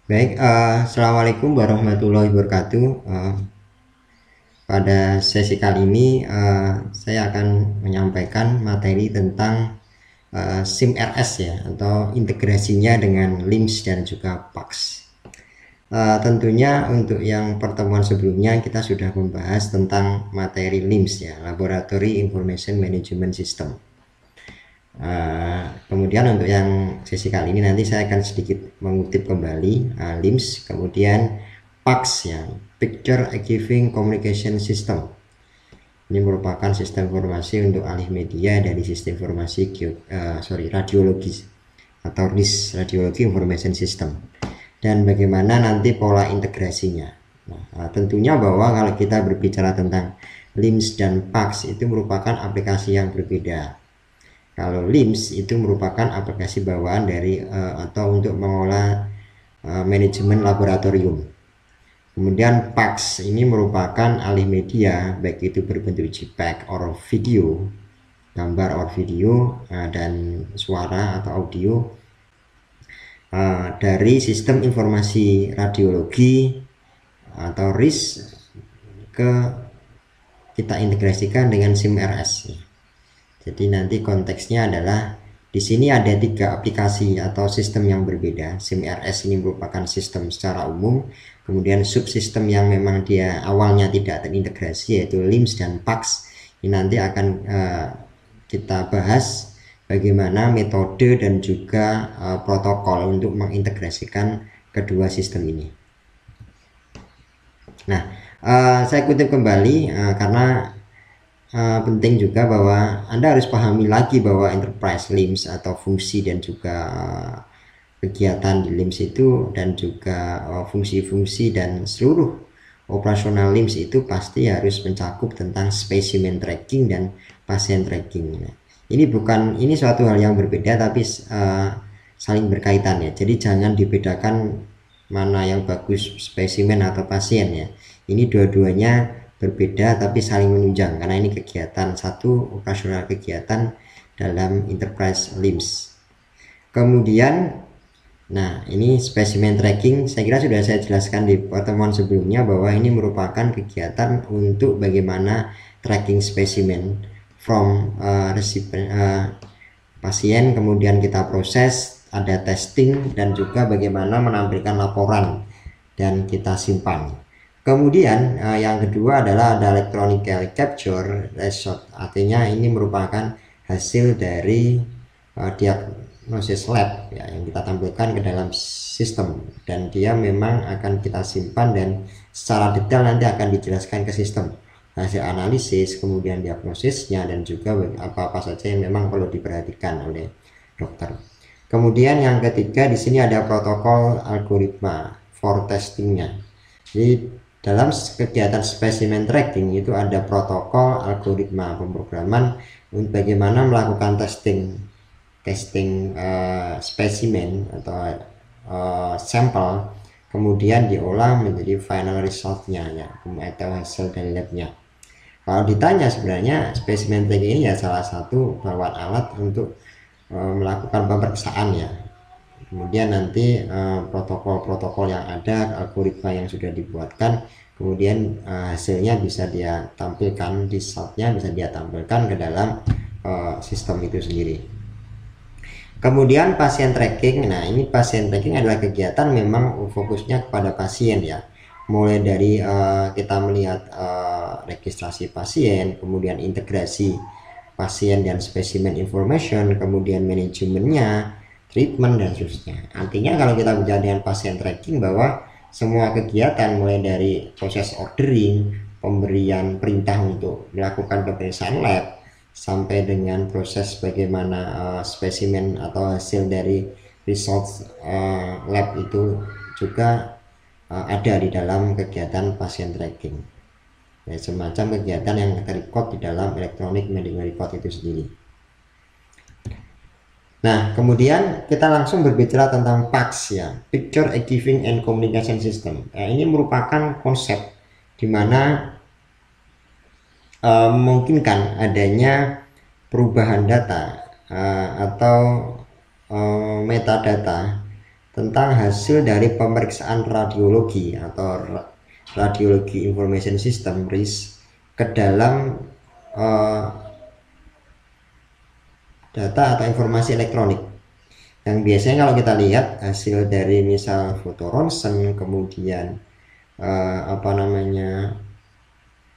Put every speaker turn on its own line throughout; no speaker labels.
Baik, assalamualaikum warahmatullahi wabarakatuh. Pada sesi kali ini saya akan menyampaikan materi tentang SIM-RS ya, atau integrasinya dengan LIMS dan juga PAX. Tentunya untuk yang pertemuan sebelumnya kita sudah membahas tentang materi LIMS ya, Laboratory Information Management System. Kemudian untuk yang sesi kali ini nanti saya akan sedikit mengutip kembali LIMS, kemudian PAX ya, Picture Archiving Communication System. Ini merupakan sistem informasi untuk alih media dari sistem informasi radiologis atau RIS, Radiology Information System, dan bagaimana nanti pola integrasinya. Tentunya bahwa kalau kita berbicara tentang LIMS dan PAX itu merupakan aplikasi yang berbeda. Kalau LIMS itu merupakan aplikasi bawaan dari atau untuk mengolah manajemen laboratorium. Kemudian PAX ini merupakan alih media, baik itu berbentuk JPEG or video, gambar or video, dan suara atau audio, dari sistem informasi radiologi atau RIS ke kita integrasikan dengan SIM-RS. Jadi nanti konteksnya adalah di sini ada 3 aplikasi atau sistem yang berbeda. SIM-RS ini merupakan sistem secara umum, kemudian subsistem yang memang dia awalnya tidak terintegrasi yaitu LIMS dan PAX. Ini nanti akan kita bahas bagaimana metode dan juga protokol untuk mengintegrasikan kedua sistem ini. Nah, saya kutip kembali karena penting juga bahwa Anda harus pahami lagi bahwa enterprise LIMS atau fungsi dan juga kegiatan di LIMS itu, dan juga fungsi-fungsi dan seluruh operasional LIMS itu pasti harus mencakup tentang specimen tracking dan pasien tracking. Ini suatu hal yang berbeda tapi saling berkaitan ya. Jadi jangan dibedakan mana yang bagus, spesimen atau pasien ya. Ini dua-duanya berbeda tapi saling menunjang karena ini kegiatan satu, operasional kegiatan dalam enterprise LIMS. Kemudian ini spesimen tracking saya kira sudah saya jelaskan di pertemuan sebelumnya bahwa ini merupakan kegiatan untuk bagaimana tracking spesimen from pasien, kemudian kita proses, ada testing, dan juga bagaimana menampilkan laporan dan kita simpan. Kemudian yang kedua adalah ada electronic capture result, artinya ini merupakan hasil dari diagnosis lab ya, yang kita tampilkan ke dalam sistem, dan dia memang akan kita simpan dan secara detail nanti akan dijelaskan ke sistem hasil analisis, kemudian diagnosisnya, dan juga apa-apa saja yang memang perlu diperhatikan oleh dokter. Kemudian yang ketiga di sini ada protokol algoritma for testingnya. Jadi dalam kegiatan spesimen tracking itu ada protokol algoritma pemrograman untuk bagaimana melakukan testing spesimen atau sampel, kemudian diolah menjadi final resultnya ya, atau hasil dari labnya. Kalau ditanya sebenarnya spesimen tracking ini ya salah satu bawaan alat untuk melakukan pemeriksaan ya. Kemudian nanti protokol-protokol yang ada, algoritma yang sudah dibuatkan, kemudian hasilnya bisa dia tampilkan, resultnya bisa dia tampilkan ke dalam sistem itu sendiri. Kemudian pasien tracking. Nah, ini pasien tracking adalah kegiatan memang fokusnya kepada pasien ya. Mulai dari kita melihat registrasi pasien, kemudian integrasi pasien dan spesimen information, kemudian manajemennya, treatment, dan seterusnya. Artinya kalau kita bicara dengan pasien tracking bahwa semua kegiatan mulai dari proses ordering, pemberian perintah untuk melakukan pemeriksaan lab, sampai dengan proses bagaimana spesimen atau hasil dari results lab itu juga ada di dalam kegiatan pasien tracking ya, semacam kegiatan yang terrecord di dalam electronic medical record itu sendiri. Nah, kemudian kita langsung berbicara tentang PAX ya, Picture Archiving and Communication System. Ini merupakan konsep di mana memungkinkan adanya perubahan data atau metadata tentang hasil dari pemeriksaan radiologi atau Radiology Information System (RIS) ke dalam data atau informasi elektronik. Yang biasanya kalau kita lihat hasil dari misal foto ronsen, kemudian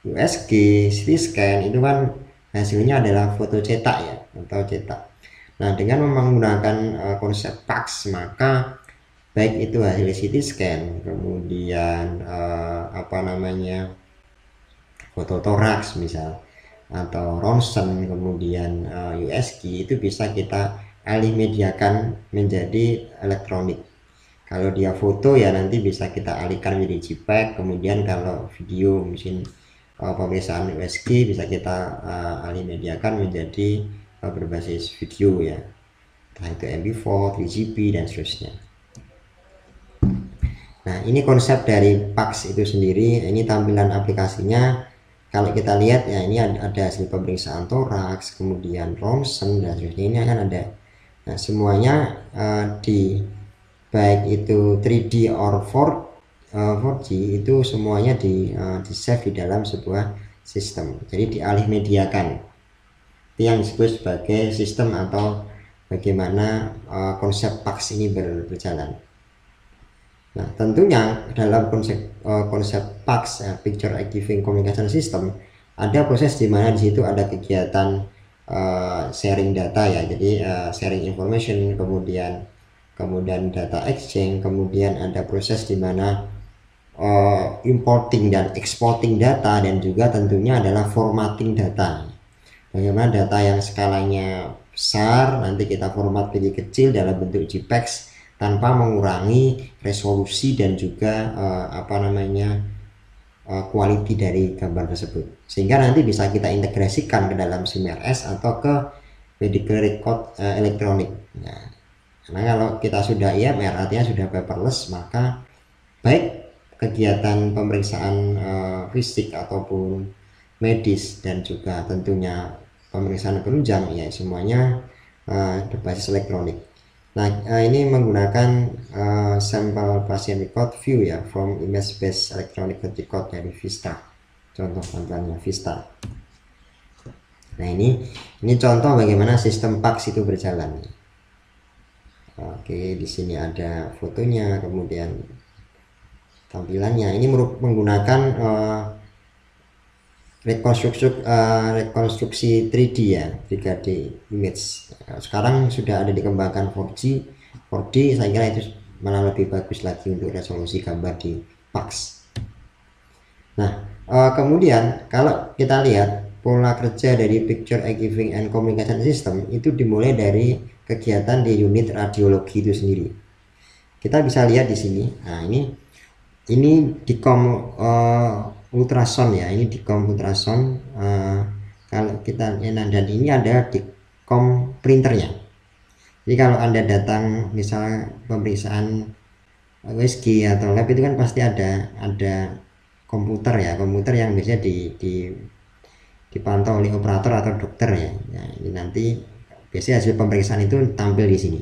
USG, CT scan, itu kan hasilnya adalah foto cetak ya, atau cetak. Nah, dengan menggunakan konsep PACS, maka baik itu hasil CT scan, kemudian foto toraks misal, atau ronsen, kemudian USG, itu bisa kita alih mediakan menjadi elektronik. Kalau dia foto ya nanti bisa kita alihkan menjadi JPEG, kemudian kalau video mungkin pemeriksaan USG bisa kita alih mediakan menjadi berbasis video ya, entah itu MP4, 3GP dan seterusnya. Nah, ini konsep dari PACS itu sendiri. Ini tampilan aplikasinya. Kalau kita lihat ya, ini ada hasil pemeriksaan toraks, kemudian ronsen dan seterusnya. Ini akan ada. Nah, semuanya di baik itu 3D or 4G itu semuanya di save di dalam sebuah sistem. Jadi dialih mediakan. Itu yang disebut sebagai sistem atau bagaimana konsep PACS ini berjalan. Nah, tentunya dalam konsep PACS, Picture Archiving Communication System, ada proses di mana di situ ada kegiatan sharing data ya. Jadi sharing information, kemudian data exchange, kemudian ada proses di mana importing dan exporting data, dan juga tentunya adalah formatting data. Bagaimana data yang skalanya besar nanti kita format menjadi kecil dalam bentuk JPEG tanpa mengurangi resolusi dan juga quality dari gambar tersebut, sehingga nanti bisa kita integrasikan ke dalam SIM-RS atau ke medical record elektronik. Nah, karena kalau kita sudah IMR artinya sudah paperless, maka baik kegiatan pemeriksaan fisik ataupun medis dan juga tentunya pemeriksaan penunjang ya semuanya berbasis elektronik. Nah, ini menggunakan sampel pasien record view ya from image based electronic record dari Vista. Contoh tampilannya Vista. Nah, ini contoh bagaimana sistem PACS itu berjalan. Oke, di sini ada fotonya, kemudian tampilannya. Ini menggunakan rekonstruksi 3D ya, 3D image. Sekarang sudah ada dikembangkan 4D saya kira itu malah lebih bagus lagi untuk resolusi gambar di PACS. Nah, kemudian kalau kita lihat pola kerja dari Picture Archiving and Communication System itu dimulai dari kegiatan di unit radiologi itu sendiri. Kita bisa lihat di sini. Nah, ini dikom ultrasound ya, ini dikom ultrasound. Kalau kita dan ini ada dikom printernya. Jadi kalau Anda datang misalnya pemeriksaan USG atau lab itu kan pasti ada komputer ya, komputer yang biasanya dipantau oleh operator atau dokter ya. Nah, ini nanti biasanya hasil pemeriksaan itu tampil di sini.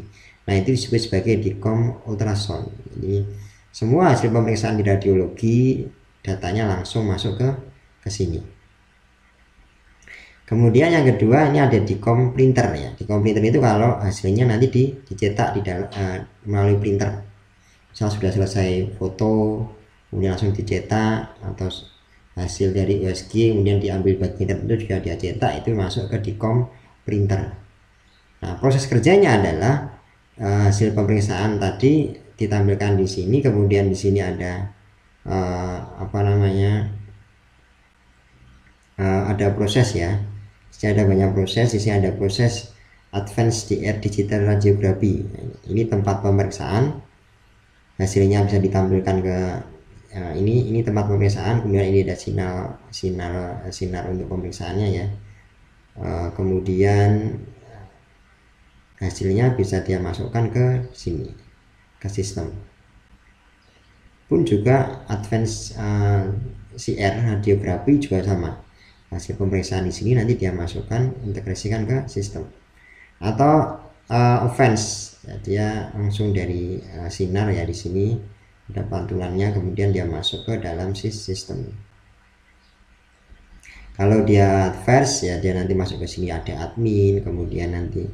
Nah, itu disebut sebagai dikom ultrasound. Jadi semua hasil pemeriksaan di radiologi datanya langsung masuk ke sini. Kemudian yang kedua ini ada dikom printer ya. Dikom printer itu kalau hasilnya nanti dicetak di dalam melalui printer. Misal sudah selesai foto kemudian langsung dicetak, atau hasil dari USG kemudian diambil bagian tertentu juga dia cetak, itu masuk ke dikom printer. Nah, proses kerjanya adalah hasil pemeriksaan tadi ditampilkan di sini, kemudian di sini ada ada proses ya. Jadi ada banyak proses. Di sini ada proses Advanced DR Digital Radiography. Ini tempat pemeriksaan, hasilnya bisa ditampilkan ke ini tempat pemeriksaan, kemudian ini ada sinar untuk pemeriksaannya ya. Kemudian hasilnya bisa dia masukkan ke sini, ke sistem. Pun juga advance CR radiografi juga sama, hasil pemeriksaan di sini nanti dia masukkan, integrasikan ke sistem. Atau advance ya, dia langsung dari sinar ya, di sini ada pantulannya, kemudian dia masuk ke dalam sistem. Kalau dia adverse ya, dia nanti masuk ke sini ada admin, kemudian nanti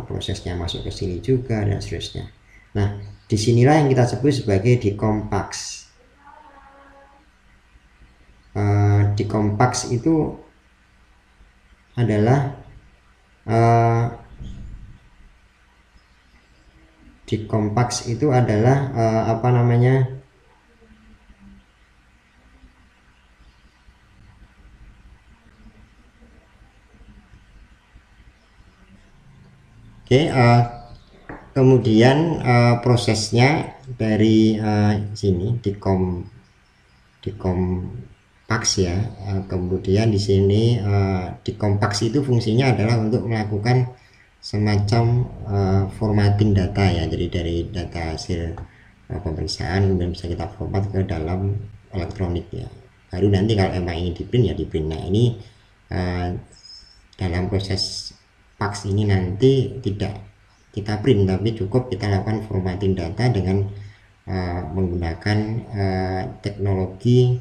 prosesnya masuk ke sini juga dan seterusnya. Nah, disinilah yang kita sebut sebagai decompax. Decompax itu adalah apa namanya, oke, kemudian prosesnya dari sini decompax ya. Kemudian di sini decompax itu fungsinya adalah untuk melakukan semacam formatting data ya. Jadi dari data hasil pemeriksaan kemudian bisa kita format ke dalam elektronik ya. Baru nanti kalau emang ingin di print ya di print. Nah, ini dalam proses fax ini nanti tidak kita print, tapi cukup kita lakukan formatting data dengan menggunakan teknologi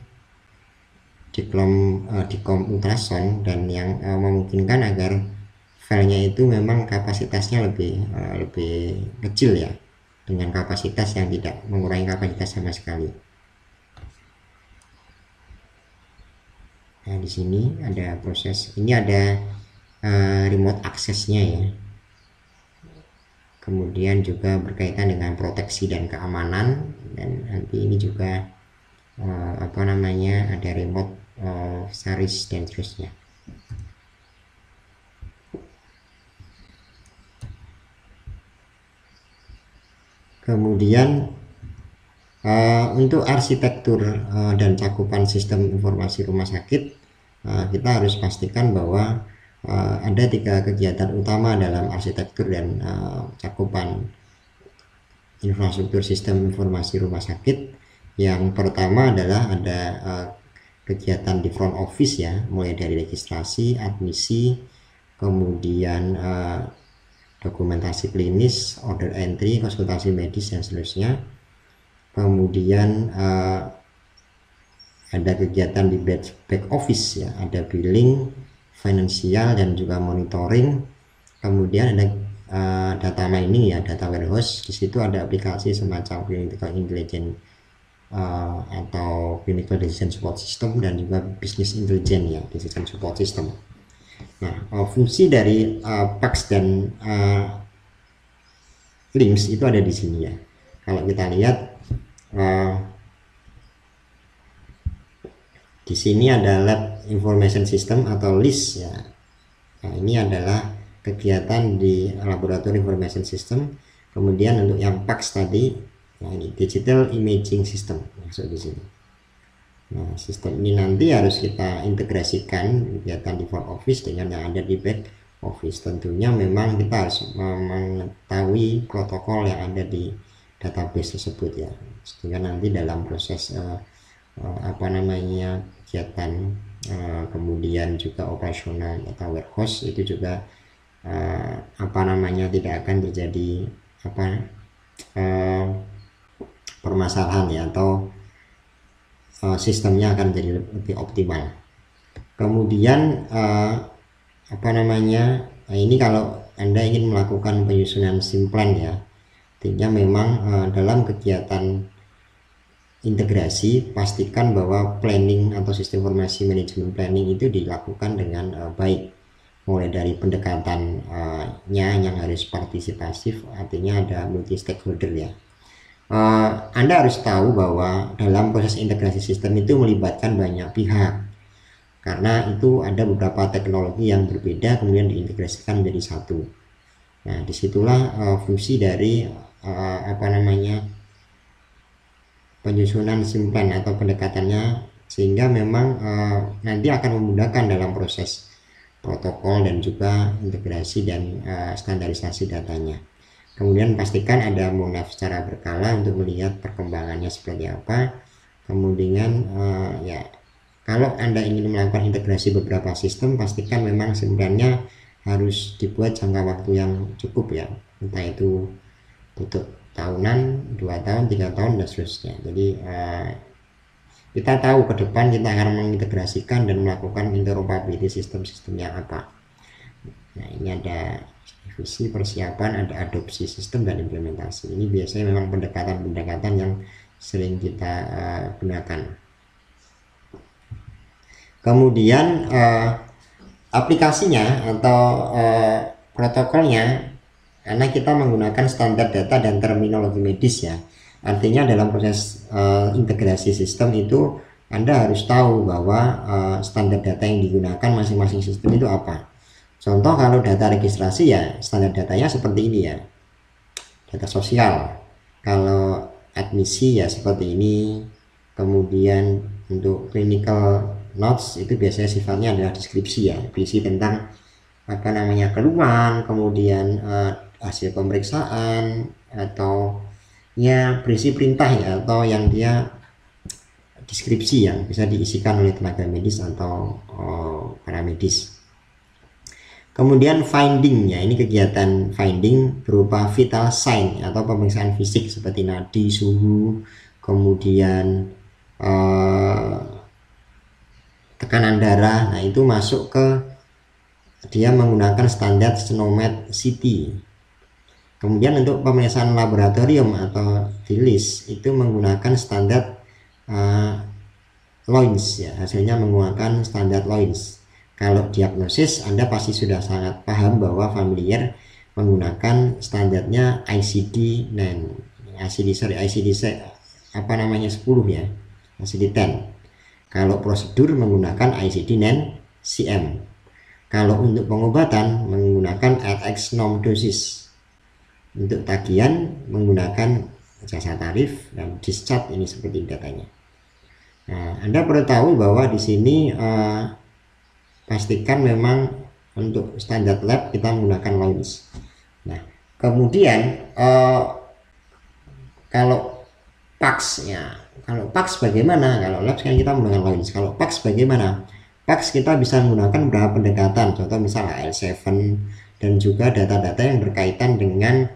decom ultrasound, dan yang memungkinkan agar filenya itu memang kapasitasnya lebih kecil ya, dengan kapasitas yang tidak mengurangi kapasitas sama sekali. Nah, di sini ada proses, ini ada remote aksesnya ya. Kemudian juga berkaitan dengan proteksi dan keamanan, dan nanti ini juga apa namanya, ada remote series dan seterusnya. Kemudian untuk arsitektur dan cakupan sistem informasi rumah sakit, kita harus pastikan bahwa ada 3 kegiatan utama dalam arsitektur dan cakupan infrastruktur sistem informasi rumah sakit. Yang pertama adalah ada kegiatan di front office ya, mulai dari registrasi, admisi, kemudian dokumentasi klinis, order entry, konsultasi medis dan seterusnya. Kemudian ada kegiatan di back office ya, ada billing, finansial dan juga monitoring. Kemudian ada data mining ya, data warehouse. Di situ ada aplikasi semacam clinical intelligence atau clinical decision support system, dan juga business intelligence ya, decision support system. Nah, fungsi dari PACS dan LIMS itu ada di sini ya. Kalau kita lihat di sini ada Lab Information System atau LIS ya. Nah, ini adalah kegiatan di Laboratory Information System. Kemudian untuk yang PACS tadi, nah ini Digital Imaging System masuk di sini. Nah, sistem ini nanti harus kita integrasikan kegiatan di front office dengan yang ada di back office. Tentunya memang kita harus mengetahui protokol yang ada di database tersebut ya, sehingga nanti dalam proses apa namanya, kegiatan kemudian juga operasional atau warehouse itu juga apa namanya, tidak akan terjadi apa permasalahan ya, atau sistemnya akan jadi lebih optimal. Kemudian apa namanya, nah ini kalau Anda ingin melakukan penyusunan SIM plan ya, artinya memang dalam kegiatan integrasi pastikan bahwa planning atau sistem informasi manajemen planning itu dilakukan dengan baik, mulai dari pendekatannya yang harus partisipatif, artinya ada multi stakeholder ya. Anda harus tahu bahwa dalam proses integrasi sistem itu melibatkan banyak pihak, karena itu ada beberapa teknologi yang berbeda kemudian diintegrasikan menjadi satu. Nah, disitulah fungsi dari apa namanya, penyusunan SIM plan atau pendekatannya, sehingga memang nanti akan memudahkan dalam proses protokol dan juga integrasi dan standarisasi datanya. Kemudian pastikan ada monaf secara berkala untuk melihat perkembangannya seperti apa. Kemudian ya, kalau Anda ingin melakukan integrasi beberapa sistem, pastikan memang SIM plan-nya harus dibuat jangka waktu yang cukup ya. entah itu untuk tahunan, 2 tahun, 3 tahun dan seterusnya. Jadi kita tahu ke depan kita akan mengintegrasikan dan melakukan interoperability sistem-sistemnya apa. Nah, ini ada visi, persiapan, ada adopsi sistem dan implementasi. Ini biasanya memang pendekatan-pendekatan yang sering kita gunakan. Kemudian aplikasinya atau protokolnya, karena kita menggunakan standar data dan terminologi medis ya. Artinya dalam proses integrasi sistem itu Anda harus tahu bahwa standar data yang digunakan masing-masing sistem itu apa. Contoh kalau data registrasi ya standar datanya seperti ini ya. Data sosial. Kalau admisi ya seperti ini. Kemudian untuk clinical notes itu biasanya sifatnya adalah deskripsi ya, berisi tentang apa namanya keluhan, kemudian hasil pemeriksaan atau ya berisi perintah ya, atau yang dia deskripsi yang bisa diisikan oleh tenaga medis atau para medis. Kemudian finding ya, ini kegiatan finding berupa vital sign atau pemeriksaan fisik seperti nadi, suhu, kemudian tekanan darah. Nah, itu masuk ke dia menggunakan standar SNOMED CT. Kemudian untuk pemeriksaan laboratorium atau DILIS itu menggunakan standar Loins ya, hasilnya menggunakan standar Loins. Kalau diagnosis Anda pasti sudah sangat paham bahwa familiar menggunakan standarnya ICD-10 apa namanya 10 ya, ICD-10. Kalau prosedur menggunakan ICD-9 CM. Kalau untuk pengobatan menggunakan RX norm dosis. Untuk tagihan menggunakan jasa tarif dan discharge, ini seperti datanya. Nah, Anda perlu tahu bahwa di sini pastikan memang untuk standar lab kita menggunakan Loins. Nah, kemudian kalau PAX ya, kalau PAX bagaimana? Kalau lab kan kita menggunakan Loins. Kalau PAX bagaimana? PAX kita bisa menggunakan beberapa pendekatan, contoh misalnya AL7 dan juga data-data yang berkaitan dengan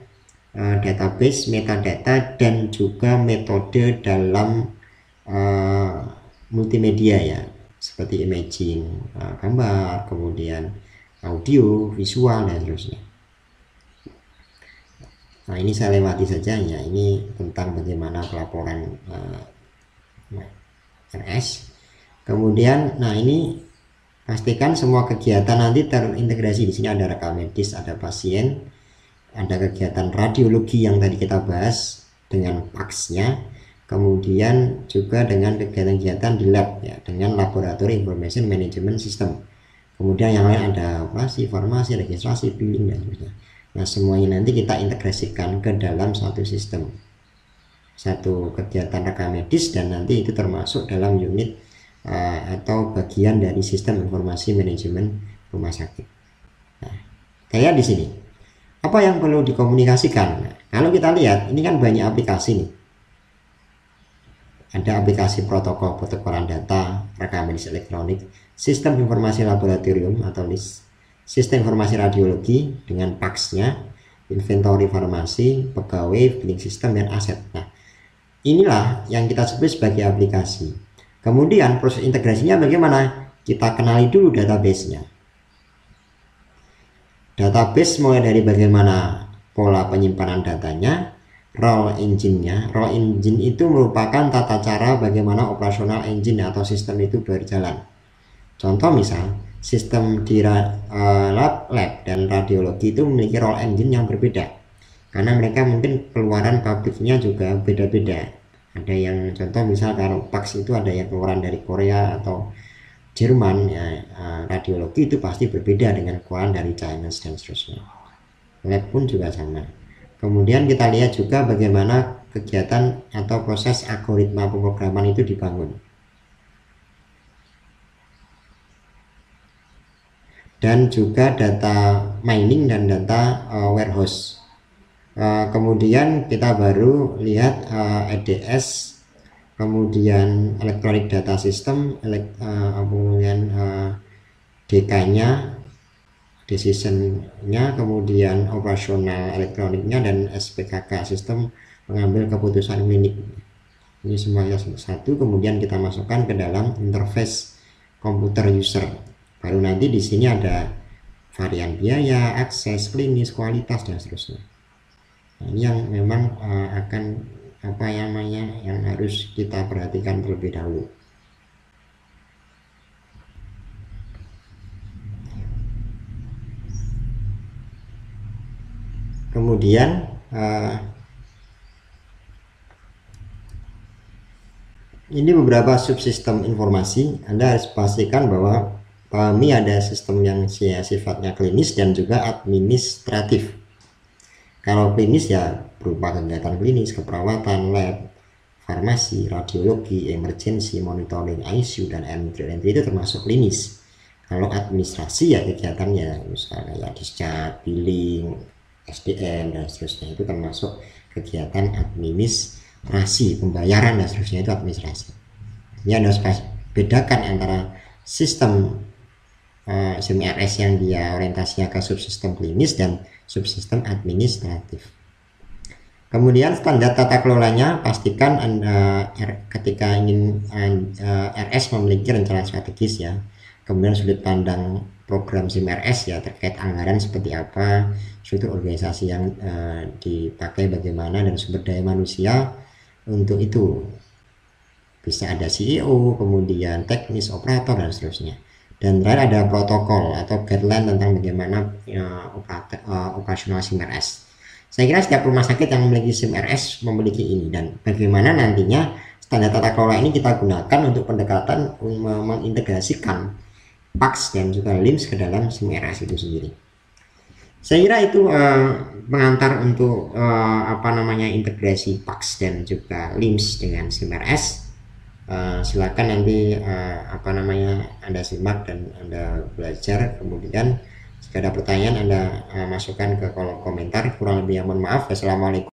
database, metadata dan juga metode dalam multimedia ya, seperti imaging, gambar, kemudian audio, visual dan seterusnya. Nah, ini saya lewati saja ya, ini tentang bagaimana pelaporan RS. Kemudian, nah ini pastikan semua kegiatan nanti terintegrasi. Di sini ada rekam medis, ada pasien, ada kegiatan radiologi yang tadi kita bahas dengan PAX-nya, kemudian juga dengan kegiatan-kegiatan di lab ya, dengan Laboratory Information Management System. Kemudian yang lain ada operasi, farmasi, registrasi, billing dan sebagainya. Nah, semuanya nanti kita integrasikan ke dalam satu sistem, satu kegiatan rekam medis, dan nanti itu termasuk dalam unit atau bagian dari sistem informasi manajemen rumah sakit. Nah, kayak di sini apa yang perlu dikomunikasikan? Nah, kalau kita lihat ini kan banyak aplikasi nih. Ada aplikasi protokol protokolan data, rekam medis elektronik, sistem informasi laboratorium atau LIS, sistem informasi radiologi dengan PAX-nya, inventory farmasi, pegawai, billing system dan aset. Nah, inilah yang kita sebut sebagai aplikasi. Kemudian proses integrasinya bagaimana? Kita kenali dulu database-nya. Database mulai dari bagaimana pola penyimpanan datanya, role engine-nya. Role engine itu merupakan tata cara bagaimana operasional engine atau sistem itu berjalan. Contoh misal, sistem di lab dan radiologi itu memiliki role engine yang berbeda. Karena mereka mungkin keluaran pabriknya juga beda-beda. Ada yang contoh misal kalau PAX itu ada yang keluaran dari Korea atau Jerman ya, radiologi itu pasti berbeda dengan keluaran dari China dan seterusnya. Lab pun juga sama. Kemudian kita lihat juga bagaimana kegiatan atau proses algoritma pemrograman itu dibangun. Dan juga data mining dan data warehouse. Kemudian kita baru lihat EDS, kemudian electronic data system, kemudian DK-nya, decision-nya, kemudian operasional elektroniknya, dan SPKK, sistem mengambil keputusan klinik. Ini semuanya satu, kemudian kita masukkan ke dalam interface komputer user. Baru nanti di sini ada varian biaya, akses, klinis, kualitas, dan seterusnya. Nah, ini yang memang akan yang harus kita perhatikan terlebih dahulu. Kemudian ini beberapa subsistem informasi. Anda harus pastikan bahwa pahami ada sistem yang sifatnya klinis dan juga administratif. Kalau klinis ya berupa kegiatan klinis, keperawatan, lab, farmasi, radiologi, emergency, monitoring, ICU, dan entry itu termasuk klinis. Kalau administrasi ya kegiatannya misalnya ya discharge, billing, SDM, dan seterusnya, itu termasuk kegiatan administrasi, pembayaran dan seterusnya, itu administrasi. Ini Anda harus bedakan antara sistem SIM-RS yang dia orientasinya ke subsistem klinis dan subsistem administratif. Kemudian standar tata kelolanya, pastikan Anda ketika ingin RS memiliki rencana strategis ya. Kemudian sudut pandang program SIM-RS ya, terkait anggaran seperti apa, struktur organisasi yang dipakai bagaimana, dan sumber daya manusia untuk itu. Bisa ada CEO, kemudian teknis, operator, dan seterusnya. Dan terakhir ada protokol atau guideline tentang bagaimana operasional SIM-RS. Saya kira setiap rumah sakit yang memiliki SIM-RS memiliki ini, dan bagaimana nantinya standar tata kelola ini kita gunakan untuk pendekatan mengintegrasikan PAX dan juga LIMS ke dalam SIM-RS itu sendiri. Saya kira itu pengantar untuk integrasi PAX dan juga LIMS dengan SIM-RS. Silakan nanti Anda simak dan Anda belajar. Kemudian jika ada pertanyaan Anda masukkan ke kolom komentar. Kurang lebih mohon maaf. Wassalamualaikum.